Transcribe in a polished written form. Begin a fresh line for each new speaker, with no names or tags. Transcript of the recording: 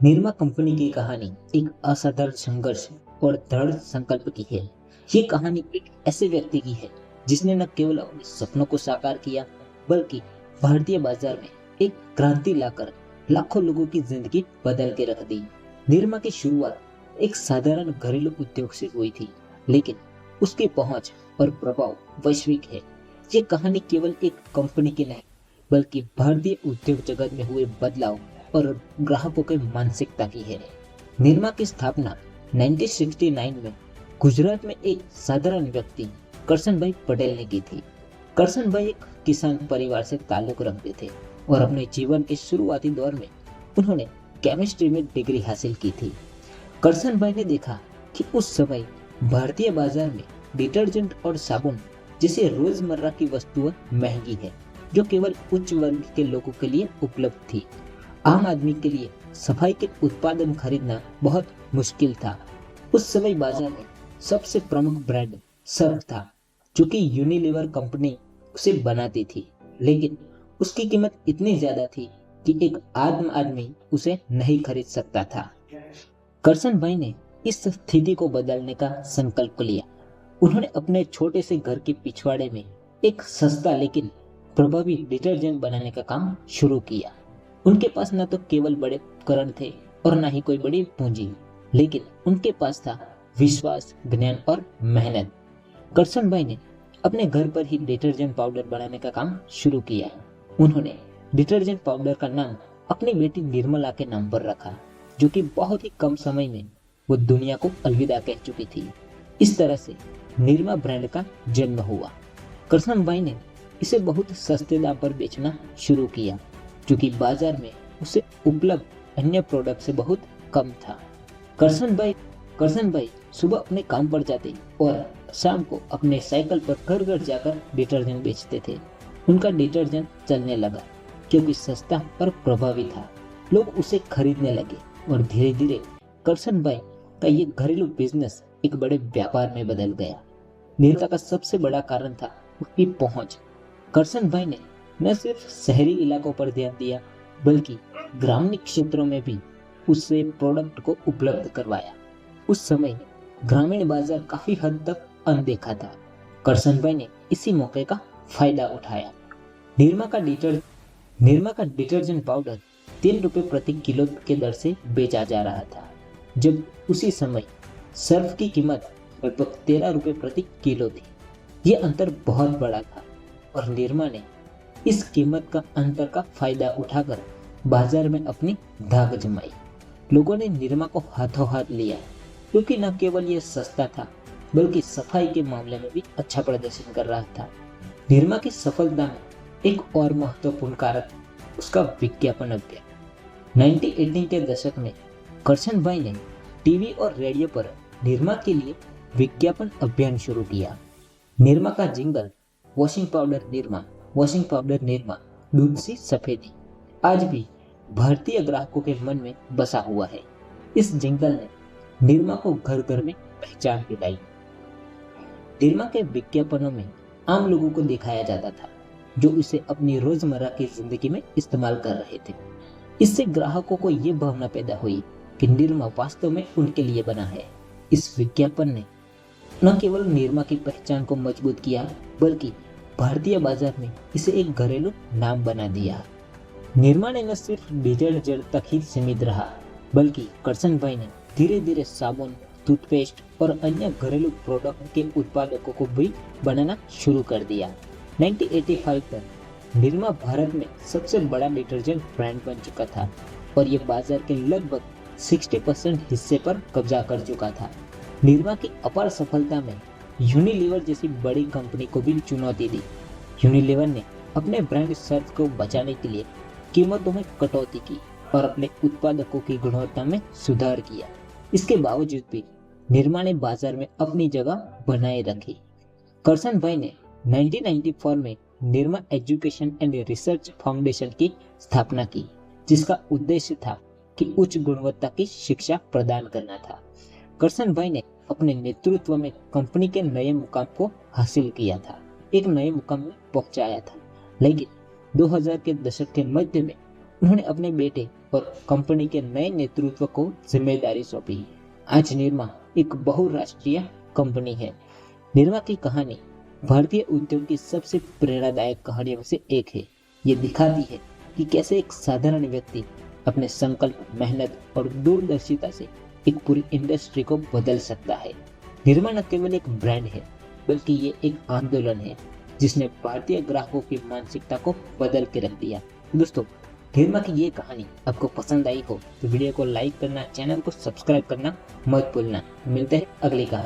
Nirma company की कहानी एक असाधारण संघर्ष और दृढ़ संकल्प की है। ये कहानी एक ऐसे व्यक्ति की है जिसने न केवल अपने सपनों को साकार किया, बल्कि भारतीय बाजार में एक क्रांति लाकर लाखों लोगों की जिंदगी बदल के रख दी। निरमा की शुरुआत एक साधारण घरेलू उद्योग से हुई थी, लेकिन उसकी पहुंच और प्रभाव वैश्विक है। ये कहानी केवल एक कंपनी की नहीं, बल्कि भारतीय उद्योग जगत में हुए बदलाव और ग्राहकों की मानसिकता की है। निरमा की स्थापना 1969 में गुजरात में एक साधारण व्यक्ति करसनभाई पटेल ने की थी। करसनभाई एक किसान परिवार से ताल्लुक रखते थे और अपने जीवन के शुरुआती दौर में उन्होंने केमिस्ट्री में डिग्री हासिल की थी। करसनभाई ने देखा कि उस समय भारतीय बाजार में डिटर्जेंट और साबुन जैसे रोजमर्रा की वस्तुएं महंगी है, जो केवल उच्च वर्ग के लोगों के लिए उपलब्ध थी। आम आदमी के लिए सफाई के उत्पादन खरीदना बहुत मुश्किल था। उस समय बाजार में सबसे प्रमुख ब्रांड सर्फ था, जो कि यूनिलीवर कंपनी उसे बनाती थी, लेकिन उसकी कीमत इतनी ज्यादा थी कि एक आम आदमी उसे नहीं खरीद सकता था। करसन भाई ने इस स्थिति को बदलने का संकल्प लिया। उन्होंने अपने छोटे से घर के पिछवाड़े में एक सस्ता लेकिन प्रभावी डिटर्जेंट बनाने का काम शुरू किया। उनके पास न तो केवल बड़े उपकरण थे और न ही कोई बड़ी पूंजी, लेकिन उनके पास था विश्वास, ज्ञान और मेहनत। करसन भाई ने अपने घर पर ही डिटर्जेंट पाउडर बनाने का काम शुरू किया। उन्होंने डिटर्जेंट पाउडर का नाम अपनी बेटी निर्मला के नाम पर रखा, जो कि बहुत ही कम समय में वो दुनिया को अलविदा कह चुकी थी। इस तरह से निरमा ब्रांड का जन्म हुआ। करसन भाई ने इसे बहुत सस्ते दाम पर बेचना शुरू किया, जो कि बाजार में उसे उपलब्ध अन्य प्रोडक्ट से बहुत कम था। करसन भाई सुबह अपने काम पर जाते और शाम को अपने साइकिल पर घर घर जाकर डिटर्जेंट बेचते थे। उनका डिटर्जेंट चलने लगा क्योंकि सस्ता और प्रभावी था। लोग उसे खरीदने लगे और धीरे धीरे करसन भाई का ये घरेलू बिजनेस एक बड़े व्यापार में बदल गया। निर्ता का सबसे बड़ा कारण था उसकी पहुंच। करसन भाई ने न सिर्फ शहरी इलाकों पर ध्यान दिया, बल्कि ग्रामीण क्षेत्रों में भी उससे प्रोडक्ट को उपलब्ध करवाया। उस समय ग्रामीण बाजार काफी हद तक अनदेखा था। करसन भाई ने इसी मौके का फायदा उठाया। निरमा का डिटर निरमा का डिटर्जेंट पाउडर 3 रुपए प्रति किलो के दर से बेचा जा रहा था, जब उसी समय सर्फ की कीमत लगभग 13 रुपए प्रति किलो थी। ये अंतर बहुत बड़ा था और निरमा ने इस कीमत का अंतर का फायदा उठाकर बाजार में अपनी धाक जमाई। लोगों ने निरमा को हाथों हाथ लिया, क्योंकि न केवल ये सस्ता था, बल्कि सफाई के मामले में भी अच्छा प्रदर्शन कर रहा था। निरमा की सफलता में एक और महत्वपूर्ण कारक उसका विज्ञापन अभियान। 1980 के दशक में करसन भाई ने टीवी और रेडियो पर निरमा के लिए विज्ञापन अभियान शुरू किया। निरमा का जिंगल वॉशिंग पाउडर निरमा, दूध सी सफेदी, आज भी भारतीय ग्राहकों के मन में बसा हुआ है। इस जिंगल ने निरमा को घर घर में पहचान दिलाई। निरमा के विज्ञापनों में आम लोगों को दिखाया जाता था, जो उसे अपनी रोजमर्रा की जिंदगी में इस्तेमाल कर रहे थे। इससे ग्राहकों को ये भावना पैदा हुई कि निरमा वास्तव में उनके लिए बना है। इस विज्ञापन ने न केवल निरमा की पहचान को मजबूत किया, बल्कि भारतीय बाजार में इसे एक घरेलू नाम बना दिया। निरमा ने न सिर्फ डिटर्जेंट तक ही सीमित रहा, बल्कि करसन भाई ने धीरे धीरे साबुन, टूथपेस्ट और अन्य घरेलू प्रोडक्ट के उत्पादकों को भी बनाना शुरू कर दिया। 1985 तक निरमा भारत में सबसे बड़ा डिटर्जेंट ब्रांड बन चुका था और ये बाजार के लगभग 60% हिस्से पर कब्जा कर चुका था। निरमा की अपार सफलता में यूनिलीवर जैसी बड़ी कंपनी को भी चुनौती दी। यूनिलीवर ने अपने ब्रांड सर्फ को बचाने के लिए कीमतों में कटौती की और अपने उत्पादकों की गुणवत्ता में सुधार किया। इसके बावजूद भी निरमा ने बाजार में अपनी जगह बनाए रखी। करसन भाई ने 1994 में Nirma education and research foundation की स्थापना की, जिसका उद्देश्य था कि उच्च गुणवत्ता की शिक्षा प्रदान करना था। करसन भाई ने अपने नेतृत्व में कंपनी के नए मुकाम को हासिल किया था, एक नए मुकाम में पहुंचाया था। लेकिन 2000 के दशक के मध्य में उन्होंने अपने बेटे और कंपनी के नए नेतृत्व को जिम्मेदारी सौंपी। आज निरमा एक बहुराष्ट्रीय कंपनी है। निरमा की कहानी भारतीय उद्योग की सबसे प्रेरणादायक कहानियों में से एक है। ये दिखाती है कि कैसे एक साधारण व्यक्ति अपने संकल्प, मेहनत और दूरदर्शिता से एक पूरी इंडस्ट्री को बदल सकता है। निरमा न केवल एक ब्रांड है, बल्कि ये एक आंदोलन है जिसने भारतीय ग्राहकों की मानसिकता को बदल के रख दिया। दोस्तों, निरमा की ये कहानी आपको पसंद आई हो तो वीडियो को लाइक करना, चैनल को सब्सक्राइब करना मत भूलना। मिलते हैं अगली कहानी।